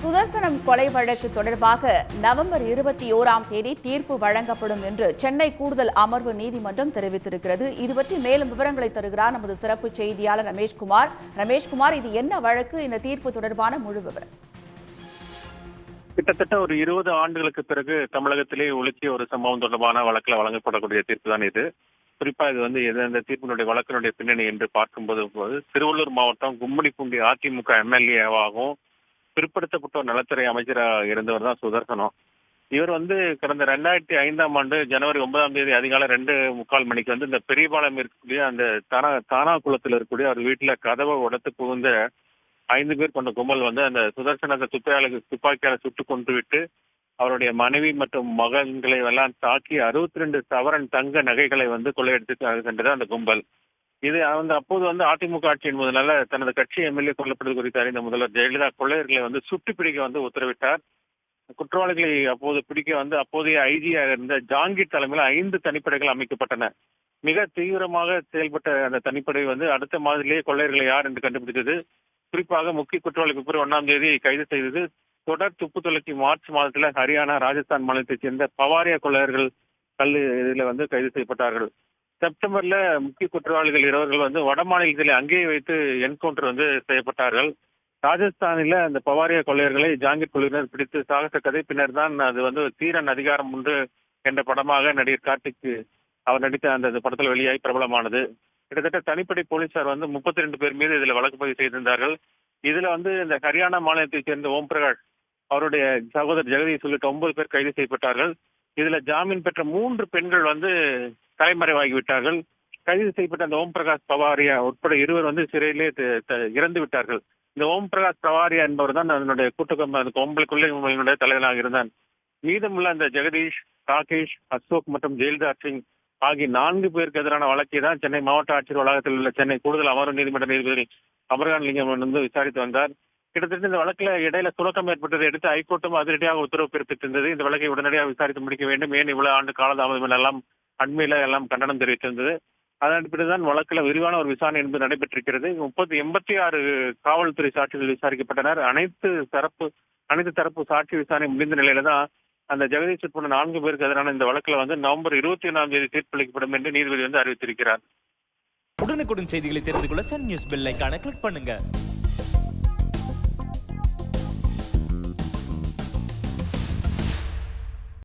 சுதர்சனம் கொலை வழக்கு தொடர்பாக நவம்பர் 21ஆம் தேதி தீர்ப்பு வழங்கப்படும் என்று சென்னை கூடுதல் அமர்வு நீதிமன்றம் தெரிவித்திருக்கிறது. இதுபற்றி மேலும் விவரங்களை தருகிறார் நமது சிறப்பு செய்தியாளர் ரமேஷ்குமார். ரமேஷ்குமார், இது என்ன வழக்கு? இந்த தீர்ப்பு தொடர்பான முழு விவரம். கிட்டத்தட்ட ஒரு 20 ஆண்டுகளுக்கு பிறகு தமிழகத்திலே ஒழுக்கிய ஒரு சம்பவம் தொடர்பான வழக்கில் வழங்கப்படக்கூடிய தீர்ப்பு தான் இது. குறிப்பா இது இந்த தீர்ப்பினுடைய வழக்கினுடைய பின்னணி என்று பார்க்கும்போது திருவள்ளூர் மாவட்டம் கும்மிடிப்பூண்டி அதிமுக எம்எல்ஏவாகவும் பிற்படுத்தப்பட்டோர் நலத்துறை அமைச்சராக இருந்தவர் தான் சுதர்சனம். இவர் கடந்த 2005ஆம் ஆண்டு ஜனவரி 9ஆம் தேதி அதிகாலை 2:45 மணிக்கு இந்த பெரியபாளையம் இருக்கக்கூடிய அந்த தானா குளத்தில் இருக்கக்கூடிய அவர் வீட்டுல கதவை உடைத்து புகுந்த 5 பேர் கொண்ட கும்பல் அந்த சுதர்சனத்தை துப்பாக்கியால சுட்டு கொண்டு விட்டு அவருடைய மனைவி மற்றும் மகன்களை எல்லாம் தாக்கி 62 சவரன் தங்க நகைகளை கொள்ளையடித்து சென்றது அந்த கும்பல். இது அப்போது அதிமுக ஆட்சி என்பதனால தனது கட்சி எம்எல்ஏ கொல்லப்படுவது குறித்து அறிந்த முதல்வர் ஜெயலலிதா கொள்ளையர்களை சுட்டு பிடிக்க உத்தரவிட்டார். குற்றவாளிகளை அப்போது பிடிக்க அப்போதைய ஐஜியாக இருந்த ஜாங்கீர் தலைமையில் 5 தனிப்படைகள் அமைக்கப்பட்டன. மிக தீவிரமாக செயல்பட்ட அந்த தனிப்படை அடுத்த மாதிரிலேயே கொள்ளையர்களை யார் என்று கண்டுபிடித்தது. குறிப்பாக முக்கிய குற்றவாளி பிப்ரவரி 1ஆம் தேதி கைது செய்தது. தொடர் துப்பு துளைக்கு மார்ச் மாதத்துல ஹரியானா, ராஜஸ்தான் மாநிலத்தைச் சேர்ந்த பவாரியா கொள்ளையர்கள் இதுல கைது செய்யப்பட்டார்கள். செப்டம்பர்ல முக்கிய குற்றவாளிகள் 20 வட மாநிலத்தில் அங்கேயே வைத்து என்கவுண்டர் செய்யப்பட்டார்கள். ராஜஸ்தானில அந்த பவாரியா கொள்ளையர்களை ஜாங்கீர் குழுவினர் பிடித்து சாகச கதை. பின்னர் தான் அது தீரன் அதிகாரம் ஒன்று என்ற படமாக நடிகர் கார்த்திக் அவர் நடித்த அந்த படத்தில் வெளியாகி பிரபலமானது. கிட்டத்தட்ட தனிப்படை போலீசார் 32 பேர் மீது இதுல வழக்கு பதிவு செய்திருந்தார்கள். இதுல இந்த ஹரியானா மாநிலத்தைச் சேர்ந்த ஓம் பிரகாஷ், அவருடைய சகோதரர் ஜெகதீஷ் உள்ளிட்ட 9 பேர் கைது செய்யப்பட்டார்கள். இதுல ஜாமீன் பெற்ற 3 பெண்கள் தலைமறைவாகிவிட்டார்கள். கைது செய்யப்பட்ட அந்த ஓம் பிரகாஷ் பவாரியா உட்பட 2 சிறையிலே இறந்து விட்டார்கள். இந்த ஓம் பிரகாஷ் பவாரியா என்பவர் தான் அதனுடைய கொள்ளைக்குள்ளே தலைவனாக இருந்தான். மீதமுள்ள அந்த ஜெகதீஷ், ராகேஷ், அசோக் மற்றும் ஜெயலலிதா சிங் ஆகிய 4 பேருக்கு எதிரான வழக்கை தான் சென்னை மாவட்ட ஆட்சியர் வளாகத்தில் உள்ள சென்னை கூடுதல் அமர்வு நீதிமன்ற நீதிபதி அமர்கான் லிங்கம் விசாரித்து வந்தார். கிட்டத்தட்ட இந்த வழக்குல இடையில சுணக்கம் ஏற்பட்டதை அடுத்து ஹைகோர்ட்டும் அதிரடியாக உத்தரவு பிறப்பித்திருந்தது. இந்த வழக்கை உடனடியாக விசாரித்து முடிக்க வேண்டும், ஏன் இவ்வளவு ஆண்டு காலதாமதம் எல்லாம் அண்மையில கண்டனம் தெரிவித்திருந்தது. அதன் அடிப்படையில் வழக்குல விரிவான ஒரு விசாரணை என்பது நடைபெற்றிருக்கிறது. 86 காவல்துறை சாட்சிகள் விசாரிக்கப்பட்டனர். அனைத்து தரப்பு சாட்சி விசாரணை முடிந்த நிலையில தான் அந்த ஜெகதீஷ் உட்பட 4 பேருக்கு எதிரான இந்த வழக்குல நவம்பர் 21ஆம் தேதி தீர்ப்பளிக்கப்படும் என்று நீதிபதி அறிவித்திருக்கிறார். உடனுக்குடன் செய்திகளை தெரிந்து கொள்ள சன் நியூஸ் பெல் ஐகானை கிளிக் பண்ணுங்க.